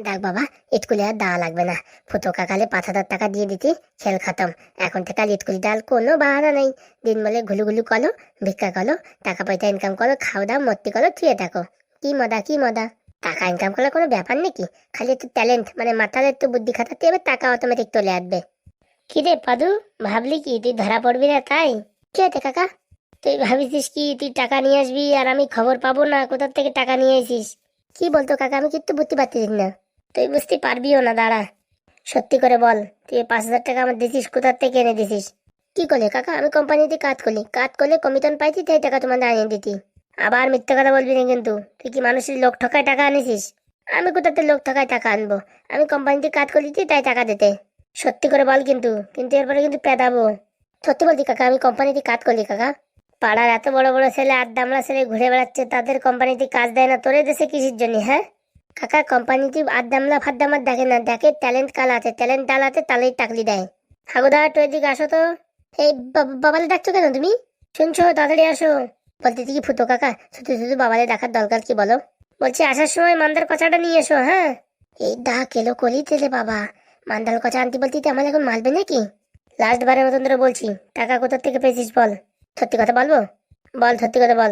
দেখ বাবা, স্কুলে আর দেওয়া লাগবে না। ফুটো কাকালে 5,000 টাকা দিয়ে দিতি, খেল খতম। এখন থেকে আর স্কুল ডাল কোনো বাহানা নেই। দিন বলে ঘুলু ঘুলু করো, ভিক্ষা করো, টাকা পয়সা ইনকাম করো, খাও দাও, মস্তি করো, থুয়ে থাকো। কি মজা কি মজা। টাকা ইনকাম করার কোনো ব্যাপার নাকি? খালি একটু ট্যালেন্ট মানে মাথার একটু বুদ্ধি খাটাতে হবে, টাকা অটোমেটিক চলে আসবে। কি রে পাদু, ভাবলি কি তুই ধরা পড়বি না তাই? কি হয়েছে কাকা? তুই ভাবিছিস কি তুই টাকা নিয়ে আসবি আর আমি খবর পাবো না কোথা থেকে টাকা নিয়ে এসিস? কি বলতো কাকা, আমি কিন্তু বুঝতে পারছিস না। তুই বুঝতে পারবিও না, দাঁড়া। সত্যি করে বল, তুই 5,000 টাকা আমার দিছিস কোথার থেকে এনে দিছিস? কি করলে কাকা? আমি কোম্পানিতে কাজ করি, কাজ করলে কমিশন পাইছি, তাই টাকা তোমার আনিয়ে দিতি। আবার মিথ্যা কথা বলবি না কিন্তু। তুই কি মানুষের লোক ঠকায় টাকা আনিছিস? আমি কোথাতে লোক ঠকায় টাকা আনবো? আমি কোম্পানিতে কাজ করেছি তাই টাকা দিতে। সত্যি করে বল কিন্তু, কিন্তু এরপরে কিন্তু পেদাবো। সত্যি বলছি কাকা, আমি কোম্পানিতে কাজ করি কাকা। পাড়ার এত বড় বড় ছেলে আড্ডামরা ছেলে ঘুরে বেড়াচ্ছে, তাদের কোম্পানিতে কাজ দেয় না, তোরে দেশে কিসের জন্য? হ্যাঁ কাকা, কোম্পানিতে আড্ডামলা ফাড্ডামার দেখে না, দেখে ট্যালেন্ট কাল আছে, ট্যালেন্ট ডাল আছে, তাহলেই টাকলি দেয়। হাগুদা, তুই এদিকে আসো তো। এই বাবালে ডাকছো কেন তুমি? শুনছো? তাড়াতাড়ি আসো। বলতে কি ফুটো কাকা, শুধু শুধু বাবালে ডাকার দরকার কি বলো? বলছি আসার সময় মান্দার কচাটা নিয়ে এসো। হ্যাঁ, এই ডাক এলো কলি তেলে বাবা। মান্দার কচা আনতে বলতে আমার এখন মারবে নাকি? লাস্ট বারের মতন ধরে বলছি, টাকা কোথা থেকে পেয়েছিস বল। সত্যি কথা বলবো? বল, সত্যি কথা বল।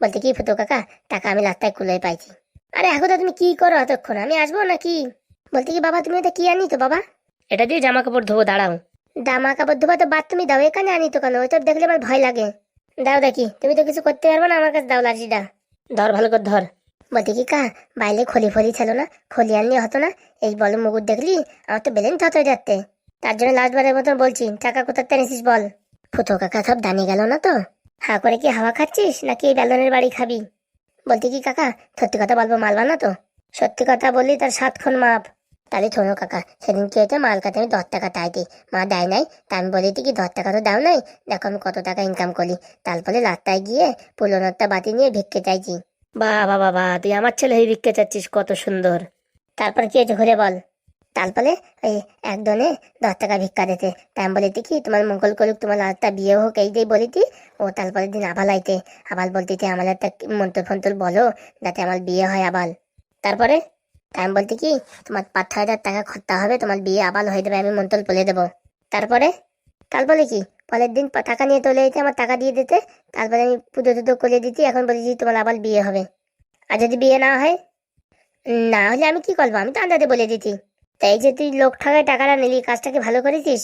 বলতে কি ফুটো কাকা, টাকা আমি রাস্তায় কুলোয় পাইছি। আরে হাগুদা, তুমি কি করো এতক্ষণ? আমি আসবো নাকি? বলতে কি বাবা, তুমি এটা কি আনি তো বাবা? এটা দিয়ে জামা কাপড় ধোবো, দাঁড়াও। জামা কাপড় ধোবা তো বাদ, তুমি দাও। এখানে আনি তো কেন? ওইটা দেখলে আমার ভয় লাগে। দাও দেখি, তুমি তো কিছু করতে পারবে না, আমার কাছে দাও লাঠিটা। ধর, ভালো করে ধর। বলতে কি কা, বাইরে খলি ফলি ছিল না, খলি আনলে হতো না? এই বলো মুগুর দেখলি, আমার তো বেলেন থত হয়ে যাচ্ছে। তার জন্য লাস্টবারের মতন বলছি, টাকা কোথাতে এনেছিস বল। ফুটো কাকা সব দানি গেল না তো? হা করে কি হাওয়া খাচ্ছিস নাকি এই বেলনের বাড়ি খাবি? বলতে কি কাকা, সত্যি কথা বলবো, মালবা না তো? সত্যি কথা বললি তার 7 খন মাপ। তাহলে শোনো কাকা, সেদিন কি হয়েছে, মাল কাছে আমি 10 টাকা চাইছি, মা দেয় নাই। তা আমি বলি কি 10 টাকা তো দাও নাই, দেখো আমি কত টাকা ইনকাম করি। তারপরে রাস্তায় গিয়ে পুরোনোটা বাতি নিয়ে ভিক্ষে চাইছি। বাবা বাবা, তুই আমার ছেলে হয়ে ভিক্ষে চাচ্ছিস, কত সুন্দর। তারপর কি হয়েছে ঘুরে বল। তারপরে ওই একজনে 10 টাকা ভিক্ষা দিতে, তাই আমি বলিতে কি তোমার মঙ্গল করুক, তোমার লাস্টটা বিয়ে হোক, এই যে বলিতি। ও তারপরের দিন আবাল আইতে, আবাল বলতে আমার একটা মন্তর ফন্তর বলো, যাতে আমার বিয়ে হয় আবাল। তারপরে তাই আমি বলতে কি তোমার 5,000 টাকা খরচা হবে, তোমার বিয়ে আবাল হয়ে যাবে, আমি মন্তর বলে দেবো। তারপরে তারপরে কি, পরের দিন টাকা নিয়ে চলে যেতে, আমার টাকা দিয়ে দিতে। তারপরে আমি পুজো টুজো করে দিতি, এখন বলেছি তোমার আবার বিয়ে হবে। আর যদি বিয়ে না হয়? না হলে আমি কি করবো? আমি তো আন্দাজে বলে দিতি। তাই যে তুই লোক ঠকায় টাকাটা নিলি, কাজটা কি ভালো করেছিস?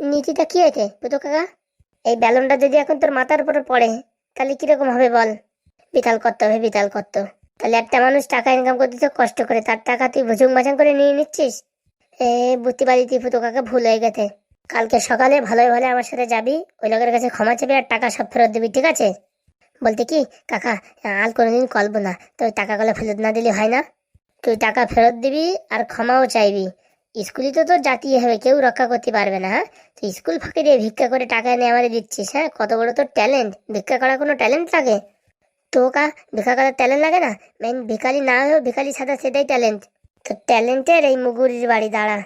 নীতিটা কি হয়েছে বুঝো কাকা? এই ব্যালনটা যদি এখন তোর মাথার উপরে পড়ে, তাহলে কিরকম হবে বল? বিতাল করতে হবে, বিতাল করতে। তাহলে একটা মানুষ টাকা ইনকাম করতেছে কষ্ট করে, তার টাকা তুই ভুজুং বাজাং করে নিয়ে নিচ্ছিস। এ বুঝতে পারি তুই ফুটো কাকা, ভুল হয়ে গেছে। কালকে সকালে ভালোই ভালো আমার সাথে যাবি, ওই লোকের কাছে ক্ষমা চাবি আর টাকা সব ফেরত দিবি, ঠিক আছে? বলতে কি কাকা, আর কোনোদিন করবো না, তো ওই টাকাগুলো ফেরত না দিলে হয় না? তুই টাকা ফেরত দিবি আর ক্ষমাও চাইবি। স্কুলে তো তোর জাতীয় হবে, কেউ রক্ষা করতে পারবে না। হ্যাঁ, তুই স্কুল ফাঁকি দিয়ে ভিক্ষা করে টাকা এনে আমাদের দিচ্ছিস? হ্যাঁ, কত বড় তোর ট্যালেন্ট! ভিক্ষা করার কোনো ট্যালেন্ট লাগে? তো কা, ভিক্ষা করার ট্যালেন্ট লাগে না? মেন ভিখারি না হয়েও ভিখারি সাদা, সেটাই ট্যালেন্ট। তো ট্যালেন্টের এই মুগুরির বাড়ি, দাঁড়া।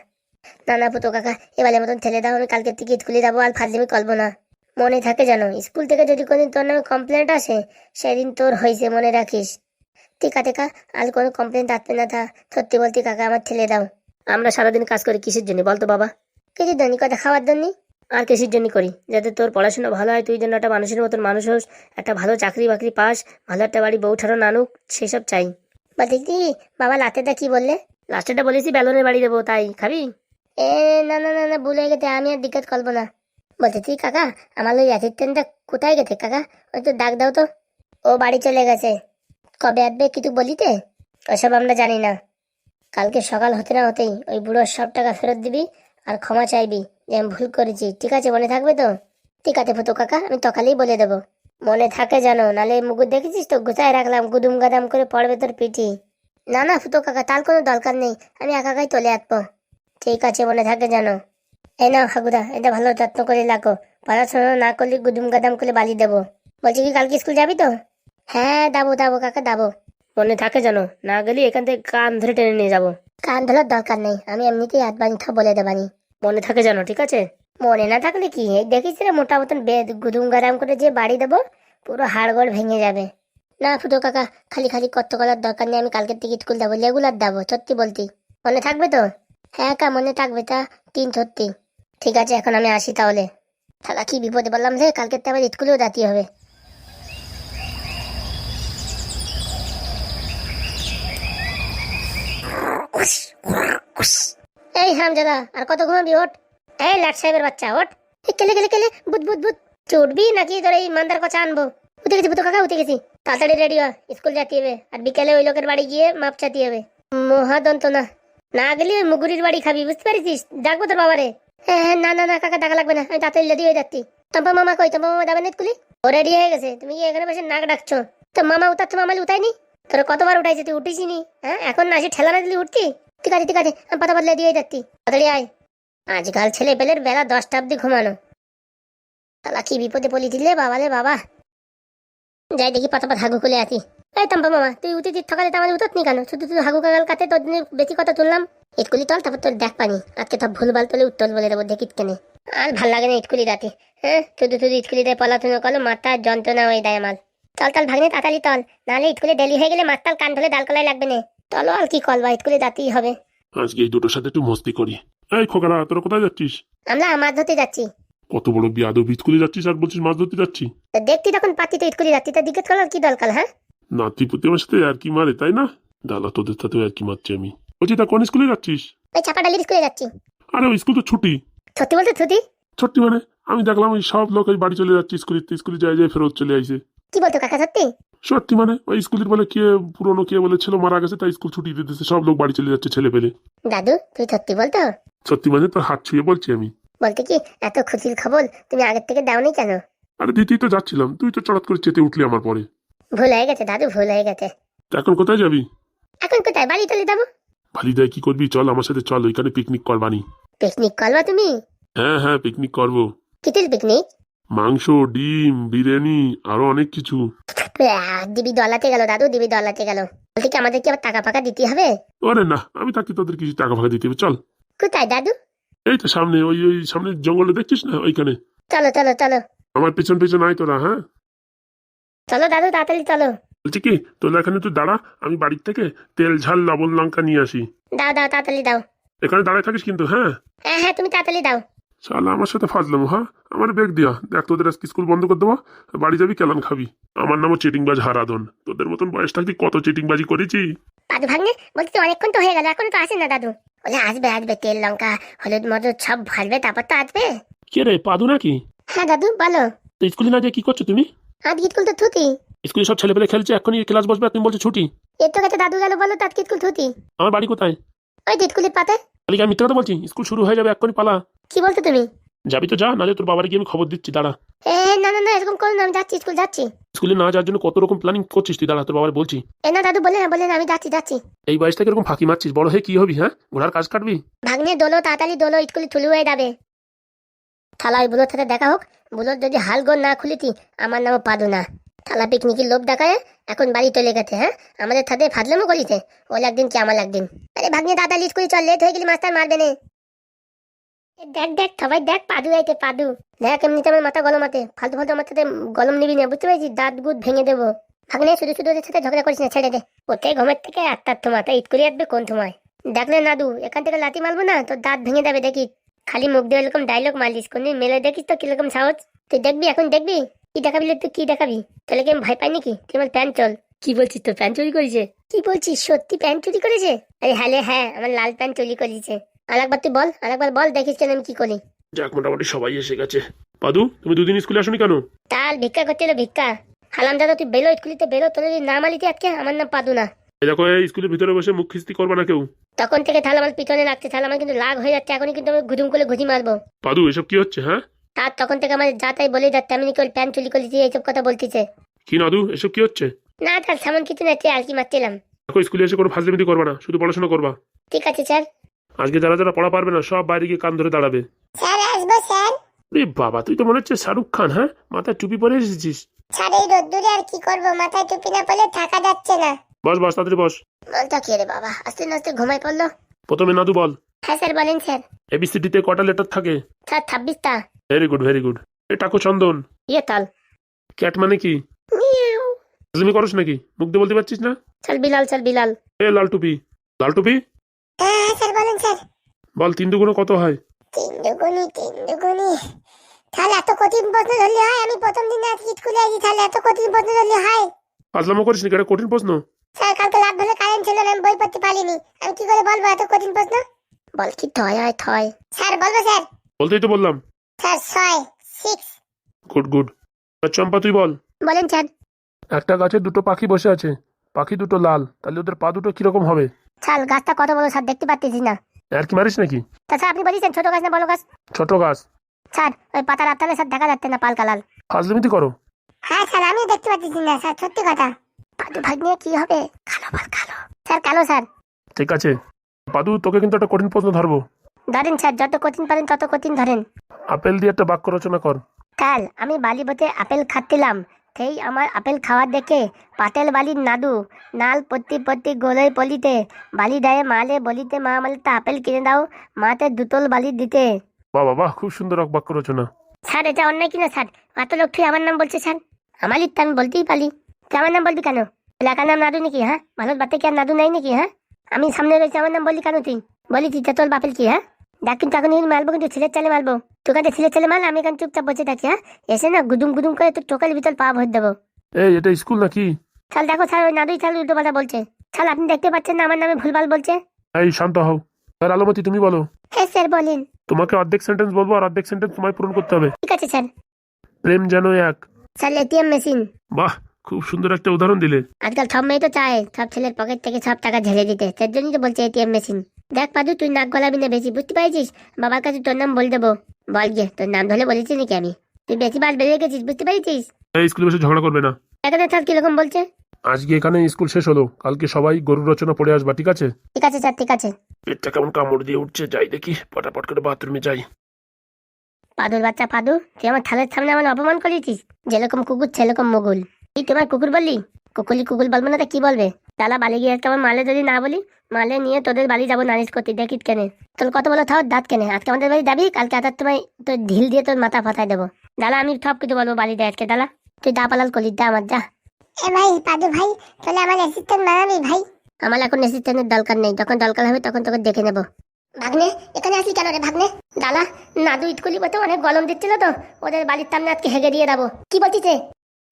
না না পুতো কাকা, এবারের মতন ঠেলে দাও, আমি কালকে থেকে স্কুলে যাবো, আর ফাজলিমি করবো না। মনে থাকে জানো, স্কুল থেকে যদি কোনদিন তোর নামে কমপ্লেন্ট আসে, সেদিন তোর হয়েছে, মনে রাখিস। ঠিক আছে কা, আর কোনো কমপ্লেন আসবে না থা। সত্যি বলতে কাকা, আমার ঠেলে দাও। আমরা সারাদিন কাজ করি কিসের জন্য বলতো বাবা? কিসের জন্য? কথা খাওয়ার জন্য। আর কিসের জন্য করি? যাতে তোর পড়াশোনা ভালো হয়, তুই যেন একটা মানুষের মতন মানুষ হোস, একটা ভালো চাকরি বাকরি পাস, ভালো একটা বাড়ি বউ ঠারো নানুক, সেসব চাই। বলতে কি বাবা, লাস্টেটা কি বললে? লাস্টেটা বলেছি বেলুনের বাড়ি দেবো, তাই খাবি? এ না না না না, ভুল হয়ে গেছে, আমি আর দিক্কত করবো না। বলতে তুই কাকা, আমার ওই অ্যাসিস্ট্যান্টটা কোথায় গেছে কাকা? ওই তো ডাক দাও তো। ও বাড়ি চলে গেছে। কবে আসবে কিছু বলিতে? ওসব আমরা জানি না। কালকে সকাল হতে না হতেই ওই বুড়োর সব টাকা ফেরত দিবি আর ক্ষমা চাইবি যে আমি ভুল করেছি, ঠিক আছে? মনে থাকবে তো? ঠিক আছে ফুটো কাকা, আমি তকালেই বলে দেবো। মনে থাকে জানো, নালে এই মুকুট দেখেছিস তো, গুছায় রাখলাম, গুদুম গাদাম করে পড়বে তোর পিঠি। না না ফুটো কাকা, তার কোনো দরকার নেই, আমি একাই চলে আসবো। ঠিক আছে, মনে থাকে জানো। এই নাও হাগুদা, এটা ভালো যত্ন করে রাখো। পড়াশোনা না করলে গুদুম গাদাম করে বালি দেবো। বলছি কি কালকে স্কুল যাবি তো? হ্যাঁ, যাবো যাবো কাকা, যাবো। মনে থাকে জানো, না গেলে এখান থেকে কান ধরে টেনে নিয়ে যাবো। কান ধরার দরকার নেই, আমি এমনিতেই আধবানি বলে দেবানি। মনে থাকে জানো, ঠিক আছে? মনে না থাকলে কি, এই দেখিস রে মোটা মতন বেদ গুদুম গাদাম করে যে বাড়ি দেবো, পুরো হাড়গোড় ভেঙে যাবে। না ফুটো কাকা, খালি খালি কত করার দরকার নেই, আমি কালকের থেকে স্কুল যাবো, রেগুলার যাবো, সত্যি বলতি। মনে থাকবে তো? হ্যাঁ কা মনে থাকবে তা। 3 সত্যি। ঠিক আছে এখন আমি আসি তাহলে। তাহলে কি বিপদে বললাম রে, কালকে তো আবার স্কুলেও যেতে হবে। এই হারামজাদা আর কত ঘুমাবি? ওঠ। এই লাট সাহেবের বাচ্চা ওঠ। এই কেলে কেলে কেলে বুত বুত বুত। তুই উঠবি নাকি তোর এই মান্দার কথা আনবো? উঠে গেছি বুতো কাকা, উঠে গেছি। তাড়াতাড়ি রেডি হ, স্কুল যেতে হবে। আর বিকেলে ওই লোকের বাড়ি গিয়ে মাপ চাতে হবে। মহাদন্ত না, না গেলে ওই মুগুরির বাড়ি খাবি, বুঝতে পারিস? ডাকবো তোর বাবারে। হ্যাঁ হ্যাঁ, না না না কাকা ডাকা লাগবে না, আমি তাড়াতাড়ি রেডি হয়ে যাচ্ছি। টম্পা মামা কই? টম্পা মামা যাবে না স্কুলে? ও রেডি হয়ে গেছে, তুমি কি এখানে বসে নাক ডাকছো? তো মামা উঠাচ্ছ, মামালি উঠাইনি? তোর কতবার উঠাইছে, তুই উঠিসনি? হ্যাঁ এখন না আসি ঠেলা না দিলি উঠতি? ঠিক আছে ঠিক আছে, আমি পাতা বদলে দিয়ে যাচ্ছি, তাড়াতাড়ি আয়। আজকাল ছেলে পেলের বেলা 10টা অব্দি ঘুমানো। তাহলে কি বিপদে পড়ি দিলে বাবালে বাবা। যাই দেখি পাতা হাগু খুলে আছি। এই টম্পা মামা তুই উঠেছিস সকালে, তো আমার উঠত নি কেন? শুধু শুধু হাগু কাগাল কাতে তোর জন্য বেশি কথা তুললাম। স্কুলি তল, তারপর তোর দেখ পানি আজকে সব ভুলভাল তোলে উত্তর বলে দেবো, দেখিত কেনে। আর ভাল লাগে না স্কুলি রাতে। হ্যাঁ শুধু শুধু স্কুলি দেয় পলাতুনো করলো, মাথার যন্ত্রণা হয়ে দেয় আমার। চল চল ভাগ্নে তাড়াতাড়ি চল, নাহলে স্কুলে দেরি হয়ে গেলে মাতাল কান ধরে ডাল কলাই লাগবে না। চলো আর কি করবা, স্কুলে যেতেই হবে। আজকে এই দুটোর সাথে একটু মস্তি করি। এই খোকারা, তোরা কোথায় যাচ্ছিস? আমরা মাছ ধরতে যাচ্ছি। কত বড় বিয়াদব, স্কুলে যাচ্ছিস আর বলছিস মাছ ধরতে যাচ্ছি? তো দেখতি তখন পাতি তো স্কুলে যাচ্ছি, তো জিজ্ঞেস করলাম কি দরকার? হ্যাঁ নাতিপুতি আমার সাথে আর কি মারে তাই না? দাদা তোদের সাথে আর কি মারছি আমি। বলছি তা কোন স্কুলে যাচ্ছিস? ওই চাপাডালির স্কুলে যাচ্ছি। আরে ওই স্কুল তো ছুটি। সত্যি বলতে ছুটি? ছুটি মানে আমি দেখলাম ওই সব লোক ওই বাড়ি চলে যাচ্ছে, স্কুলে যায় যায় ফেরত চলে আইছে। কি বলতো কাকা সত্যি? সত্যি মানে ওই স্কুলের বলে কে পুরনো কে বলে ছিল মারা গেছে, তাই স্কুল ছুটি দিতেছে, সব লোক বাড়ি চলে যাচ্ছে ছেলে পেলে। দাদু তুই সত্যি বলতো? সত্যি মানে তোর হাত ছুঁয়ে বলছি আমি। বলতে কি এত খুশির খবর তুমি আগের থেকে দাওনি কেন? আরে দিতেই তো যাচ্ছিলাম, তুই তো চড়াত করে চেতে উঠলি আমার পরে। ভুল হয়ে গেছে দাদু, ভুল হয়ে গেছে। তা এখন কোথায় যাবি? এখন কোথায়? বাড়ি চলে যাবো। ভালিদায় কি করবি? চল আমার সাথে, চল ওইখানে পিকনিক করবানি। পিকনিক করবা তুমি? হ্যাঁ হ্যাঁ পিকনিক করবো। কিতিল পিকনিক? মাংস, ডিম, বিরিয়ানি, আরো অনেক কিছু। দিবি দলাতে গেল দাদু, দিবি দলাতে গেল। বলতে কি আমাদের কি আবার টাকা ফাঁকা দিতে হবে? আরে না, আমি তাকে তোদের কিছু টাকা ফাঁকা দিতে হবে, চল। কোথায় দাদু? এই তো সামনে, ওই ওই সামনে জঙ্গলে দেখছিস না, ওইখানে। চলো চলো চলো। আমার পেছন পেছন আয় তোরা, হ্যাঁ? চলো দাদু তাড়াতাড়ি চলো। বলছি কি, তোরা এখানে তুই দাঁড়া, আমি বাড়ির থেকে তেল ঝাল লবণ লঙ্কা নিয়ে আসি। দাও দাও তাড়াতাড়ি দাও। এখানে দাঁড়ায় থাকিস কিন্তু, হ্যাঁ? হ্যাঁ হ্যাঁ তুমি তাড়াতাড়ি দাও। শালা আমার সাথে ফাজলাম, হ্যাঁ? আমার ব্যাগ দিয়া দেখ, তোদের আজকে স্কুল বন্ধ করে দেবো, বাড়ি যাবি কেলান খাবি। আমার নামও চিটিংবাজ হারাধন, তোদের মতন বয়স থাকতে কত চিটিংবাজি করেছি। দাদু ভাগ্নে বলছি অনেকক্ষণ তো হয়ে গেল, এখনো তো আসে না দাদু। বলে আসবে আসবে, তেল লঙ্কা হলুদ মজুদ সব ভালবে, তারপর তো আসবে। কে রে, পাদু নাকি? হ্যাঁ দাদু বলো। তো স্কুলে না যে কি করছো তুমি? আজ স্কুল তো ছুটি। স্কুলে সব ছেলেপেলে খেলছে, এখনই ক্লাস বসবে আর তুমি বলছো ছুটি? এর তো কাছে দাদু গেল বলো, তার স্কুল ছুটি। আমার বাড়ি কোথায়? ওই স্কুলের পাতে। তাহলে আমি মিথ্যা কথা বলছি? স্কুল শুরু হয়ে যাবে, এক্ষুনি পালা। কি বলছো তুমি? যাবি তো যা, নাহলে তোর বাবারে গিয়ে আমি খবর দিচ্ছি, দাঁড়া। এ না না না এরকম করো না, আমি যাচ্ছি, স্কুল যাচ্ছি। স্কুলে না যাওয়ার জন্য কত রকম প্ল্যানিং করছিস তুই, দাঁড়া তোর বাবারে বলছি। এ না দাদু বলে না বলে না, আমি যাচ্ছি যাচ্ছি। এই বয়স থেকে এরকম ফাঁকি মারছিস, বড় হয়ে কি হবি? হ্যাঁ, ঘোড়ার কাজ কাটবি? ভাগ্নে দোলো তাড়াতাড়ি দোলো, স্কুলে ছুলু হয়ে যাবে। থালা ওই বুলোর সাথে দেখা হোক, বুলোর যদি হালগোল না খুলিতি আমার নামও পাদু না। থালা পিকনিকের লোভ দেখায় এখন বাড়ি চলে গেছে। হ্যাঁ আমাদের সাথে ফাজলামো করিছে, ওর একদিন কি আমার একদিন। আরে ভাগ্নে তাড়াতাড়ি স্কুলে চল, লেট হয়ে গেলে মাস্টার মারবে না। দেখ দেখ সবাই দেখ, পাদু আইতে পাদু। দেখ এমনিতে আমার মাথা গলম আছে, ফালতু ফালতু আমার সাথে গলম নিবি না, বুঝতে পেরেছিস? দাঁত গুদ ভেঙে দেবো। ভাগ্নে শুধু শুধু ওদের সাথে ঝগড়া করিস না, ছেড়ে দে। ওতে ঘুমের থেকে আটটার তোমার স্কুলে আসবে কোন সময়? দেখ না নাদু, এখান থেকে লাথি মারবো না তোর দাঁত ভেঙে যাবে, দেখি। খালি মুখ দিয়ে এরকম ডায়লগ মারলিস, কোনদিন মেলে দেখিস তো কিরকম সাহস? তুই দেখবি এখন দেখবি কি দেখাবি, তুই কি দেখাবি? তাহলে কি আমি ভয় পাই নাকি? তুই আমার প্যান্ট চল। কি বলছিস, তোর প্যান্ট চুরি করেছে? কি বলছিস, সত্যি প্যান্ট চুরি করেছে? আরে হ্যাঁ হ্যাঁ, আমার লাল প্যান্ট চুরি করেছে। আরেকবার তুই বল, আরেকবার বল, দেখিস কেন আমি কি করি। যাক, মোটামুটি সবাই এসে গেছে। পাদু, তুমি দুদিন স্কুলে আসোনি কেন? তাল ভিক্ষা করতে এলো, ভিক্ষা। হালাম দাদা তুই বেলো স্কুলিতে বেলো, তোর যদি নাম আলিতে আজকে আমার নাম পাদু না। এই দেখো, এই স্কুলের ভিতরে বসে মুখ খিস্তি করবা না কেউ। তখন থেকে তাহলে আমার পিছনে লাগছে, তাহলে আমার কিন্তু লাগ হয়ে যাচ্ছে, এখনই কিন্তু আমি গুদুম করে ঘুষি মারবো। পাদু, এসব কি হচ্ছে? হ্যাঁ, আর তখন থেকে আমার যা তাই বলে যাচ্ছে, আমি নাকি ওর প্যান্ট চুরি করেছি এইসব কথা বলতেছে। কি নাদু, এসব কি হচ্ছে? না তার সামন কিছু না, তুই আর কি মারছিলাম। দেখো, স্কুলে এসে কোনো ফাজলামি করবা না, শুধু পড়াশোনা করবা। ঠিক আছে স্যার। আজকে যারা যারা পড়া পারবে না সব বাইরে গিয়ে কান ধরে দাঁড়াবে। স্যার আসবো স্যার। রে বাবা, তুই তো মনে হচ্ছে শাহরুখ খান। হ্যাঁ, মাথায় টুপি পরে এসেছিস। স্যার এই রোদ্দুরে আর কি করবো, মাথায় টুপি না পরলে থাকা যাচ্ছে না। বস বস, তাড়াতাড়ি বস। বলটা কে রে বাবা, আস্তে আস্তে ঘুমাই পড়লো। প্রথমে নাদু বল। হ্যাঁ স্যার বলেন স্যার। এবিসিডিতে কটা লেটার থাকে? স্যার 26টা। Very good very good. এ টাকু চন্দন, ইয়ে তাল। ক্যাট মানে কি? মিয়াও। ফাজলামি করস নাকি? মুখ দিয়ে বলতে পারছিস না? চল বিলাল, চল বিলাল। এ লাল টুপি, লাল টুপি। হ্যাঁ স্যার বলেন স্যার। বল 3 দুগুণে কত হয়? 3 দুগুণে তাহলে এত কঠিন প্রশ্ন ধরলে হয়? আমি প্রথম দিন আজকে স্কুলে আসি, তাহলে এত কঠিন প্রশ্ন ধরলে হয়? ফাজলামো করিস নাকি? এটা কঠিন প্রশ্ন। স্যার কালকে রাত ভরে কারেন্ট ছিল না, আমি বই পড়তে পারিনি, আমি কি করে বলবো এত কঠিন প্রশ্ন? বল কি থয় হয় থয়। স্যার বলবো স্যার? বলতেই তো বললাম। স্যার 6। Good good. চম্পা তুই বল। বলেন স্যার। একটা গাছে দুটো পাখি বসে আছে, পাখি দুটো লাল, তাহলে ওদের পা দুটো কিরকম হবে? স্যার গাছটা কত বড় স্যার, দেখতে পাচ্ছি না। আর কি মারিস নাকি? তা স্যার আপনি বলেছেন ছোট গাছ না বড় গাছ? ছোট গাছ। স্যার ওই পাতা রাখলে স্যার দেখা যাচ্ছে না, পালকা লাল। ফাজলামিতি করো। হ্যাঁ স্যার আমিও দেখতে পাচ্ছি না স্যার, সত্যি কথা। পাদু ভাগ নিয়ে কি হবে? কালো বল কালো। স্যার কালো স্যার। ঠিক আছে পাদু, তোকে কিন্তু একটা কঠিন প্রশ্ন ধরবো। ধরেন স্যার, যত কঠিন পারেন তত কঠিন ধরেন। আপেল দিয়ে একটা বাক্য রচনা কর। কাল আমি বালিবতে আপেল খাচ্ছিলাম, সেই আমার আপেল খাওয়া দেখে পাতেল বালির নাদু নাল পত্তি পত্তি গোলই পলিতে বালি দেয় মালে বলিতে, মা মালে তা আপেল কিনে দাও মাতে দুতল বালি দিতে। বাহ বাহ বাহ, খুব সুন্দর বাক্য রচনা। স্যার এটা অন্যায় কিনা স্যার? এত লোক তুই আমার নাম বলছে স্যার। আমার লিখতে আমি বলতেই পারি, তুই আমার নাম বলবি কেন? এলাকার নাম নাদু নাকি? হ্যাঁ মানুষ বাতে কি আর নাদু নাই নাকি? হ্যাঁ আমি সামনে রয়েছে, আমার নাম বললি কেন তুই? বলি তুই তোর বাপেল কি? হ্যাঁ দেখ কিন্তু এখন মারবো, কিন্তু ছেলের চালে মারবো। তোর কাছে ছেলের চালে মার, আমি এখানে চুপচাপ বসে থাকি। হ্যাঁ এসে না গুদুম গুদুম করে তোর চোখের ভিতর পা ভর দেবো। এই এটা স্কুল নাকি? স্যার দেখো স্যার, ওই নাদুই স্যার উল্টো পাল্টা বলছে। স্যার আপনি দেখতে পাচ্ছেন না আমার নামে ভুলভাল বলছে? এই শান্ত হও। স্যার আলমতি তুমি বলো। হ্যাঁ স্যার বলেন। তোমাকে অর্ধেক সেন্টেন্স বলবো আর অর্ধেক সেন্টেন্স তোমায় পূরণ করতে হবে। ঠিক আছে স্যার। প্রেম যেন এক। Sir ATM machine. বাহ, খুব সুন্দর একটা উদাহরণ দিলে। আজকাল সব মেয়ে তো চায় সব ছেলের পকেট থেকে সব টাকা ঝেড়ে দিতে, তার জন্যই তো বলছে এটিএম মেশিন। দেখ পাদু তুই নাক গলাবি না বেশি, বুঝতে পারছিস? বাবার কাছে তোর নাম বলে দেবো। বল গিয়ে তোর নাম ধরে বলেছি নাকি আমি? তুই বেশি বার বেরিয়ে গেছিস, বুঝতে পেরেছিস? এই স্কুলে বসে ঝগড়া করবে না। এখানে স্যার কিরকম বলছে? আজকে এখানে স্কুল শেষ হলো, কালকে সবাই গরুর রচনা পড়ে আসবা, ঠিক আছে? ঠিক আছে স্যার ঠিক আছে। পেটটা কেমন কামড় দিয়ে উঠছে, যাই দেখি পটাপট করে বাথরুমে যাই। পাদুর বাচ্চা পাদু, তুই আমার থালের সামনে আমার অপমান করেছিস। যেরকম কুকুর সেরকম মুগুল। তুই তোমার কুকুর বললি? কুকুলি কুকুল বলবো না তা কি বলবে? তালা বালি গিয়ে একটা আমার মালে যদি না বলি, মালে নিয়ে তোদের বাড়ি যাবো নালিশ করতে, দেখিস কেনে তোর কত বলো থাও দাঁত কেনে। আজকে আমাদের বাড়ি যাবি, কালকে আতার তোমায় তোর ঢিল দিয়ে তোর মাথা ফাটাই দেবো। দালা আমি সব কিছু বলবো বাড়ি দেয় আজকে। দালা তুই দা পালাল করলি, দা আমার যা। এ ভাই পাদু ভাই, তাহলে আমার অ্যাসিস্ট্যান্ট বানাবি ভাই? আমার এখন অ্যাসিস্ট্যান্টের দরকার নেই, যখন দরকার হবে তখন তোকে দেখে নেবো। ভাগ্নে এখানে আসলি কেন রে ভাগ্নে? দালা নাদু ইটকুলি বলতে অনেক গরম দিচ্ছিল তো, ওদের বাড়ির সামনে আজকে হেগে দিয়ে যাবো। কি বলছিস?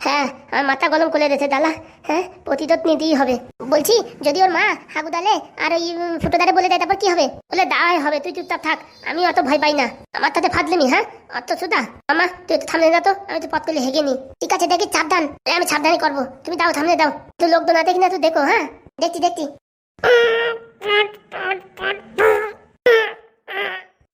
হ্যাঁ আমার মাথা গরম করে দিয়েছে দালা। হ্যাঁ প্রতিরোধ নিতেই হবে। বলছি যদি ওর মা হাগুদালে আর ওই ফুটোদারে বলে দেয় তারপর কি হবে? বলে দায় হবে, তুই চুপচাপ থাক, আমি অত ভয় পাই না। আমার তাতে ফাদলেমি? হ্যাঁ অত সুদা আমা, তুই তো থামলে না তো, আমি তো পথ করলে হেগে নি। ঠিক আছে দেখি সাবধান, আমি সাবধানই করবো, তুমি দাও থামলে দাও। তুই লোক তো না দেখি না, তুই দেখো। হ্যাঁ দেখছি দেখছি।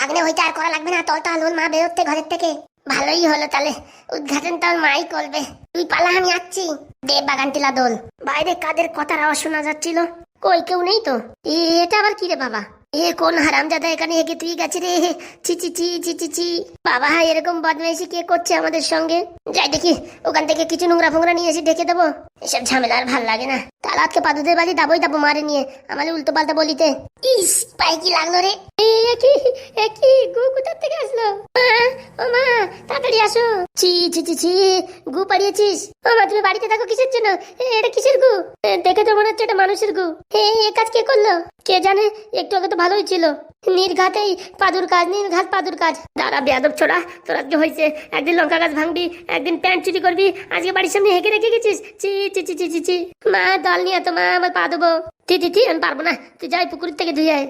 আগ্নে হইতে আর করা লাগবে না, তলটা ওর মা বেরোতে ঘরের থেকে। ভালোই হলো তাহলে, উদ্ঘাটন তার মাই করবে। তুই পালা আমি আসছি। দে বাগান টিলা দোল। বাইরে কাদের কথার আওয়াজ শোনা যাচ্ছিল? কই কেউ নেই তো। এটা আবার কি রে বাবা? এ কোন হারামজাদা এখানে হেগে তুই গেছে রে? চি চি চি চি চি চি। বাবা এরকম বদমাইশি কে করছে আমাদের সঙ্গে? যাই দেখি ওখান থেকে কিছু নোংরা ফোংরা নিয়ে এসে ঢেকে দেবো। এসব ঝামেলা আর ভাল লাগে না। তালাতকে পাদুদের বাড়ি দাবই দাবো মারে নিয়ে, আমার উল্টো পাল্টা বলিতে। ইস পায়ে কি লাগলো রে? কি গু কোথার থেকে আসলো? ও মা তাড়াতাড়ি আসো। ছি ছি ছি ছি, গু পাড়িয়েছিস? ও মা তুমি বাড়িতে থাকো কিসের জন্য? এটা কিসের গু? দেখে তো মনে হচ্ছে এটা মানুষের গু। এ কাজ কে করলো কে জানে? একটু আগে তো ভালোই ছিল। নির্ঘাতেই পাদুর কাজ, নির্ঘাত পাদুর কাজ। দাঁড়া বেয়াদব ছোড়া, তোর আজকে হয়েছে। একদিন লঙ্কা গাছ ভাঙবি, একদিন প্যান্ট চুরি করবি, আজকে বাড়ির সামনে হেঁকে রেখে গেছিস। চি চি চি চি চি চি। মা দল নিয়ে তো মা, আমার পা দেবো। টি আমি পারবো না, তুই যাই পুকুর থেকে ধুয়ে আয়।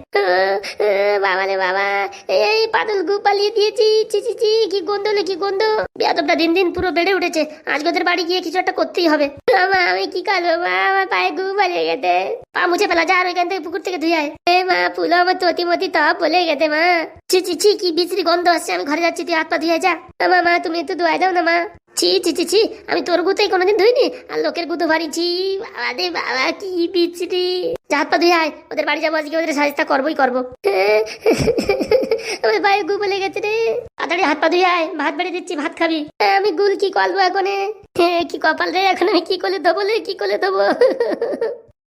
বাবা রে বাবা, এই পাদল গু পালিয়ে দিয়েছি। চি চি চি, কি গন্ধ লে কি গন্ধ। বেয়াদবটা দিন দিন পুরো বেড়ে উঠেছে, আজকে ওদের বাড়ি গিয়ে কিছু একটা করতেই হবে। মা আমি কি করবো মা, আমার পায়ে গু পালিয়ে গেছে। পা মুছে ফেলা, যা আর ওইখান থেকে পুকুর থেকে ধুয়ে আয়। মা পুলো আমার ততি তপ বলে গেছে মা। ছি ছি ছি, কি বিশ্রী গন্ধ আসছে, আমি ঘরে যাচ্ছি, তুই হাত পা ধুয়ে যা। মা তুমি একটু ধুয়ে দাও না মা। ছি ছি ছি ছি, আমি তোর গুতেই কোনোদিন ধুইনি, আর লোকের গুতো ভারিছি। বাবা রে বাবা কি বিশ্রী। যা হাত পা ধুয়ে আয়, ওদের বাড়ি যাবো আজকে, ওদের সাজটা করবোই করবো। আমার পায়ে গু বলে গেছে রে। তাড়াতাড়ি হাত পা ধুয়ে আয়, ভাত বেড়ে দিচ্ছি, ভাত খাবি। আমি গুল কি করবো এখন? কি কপাল রে, এখন আমি কি করে দেবো? কি করে দেবো?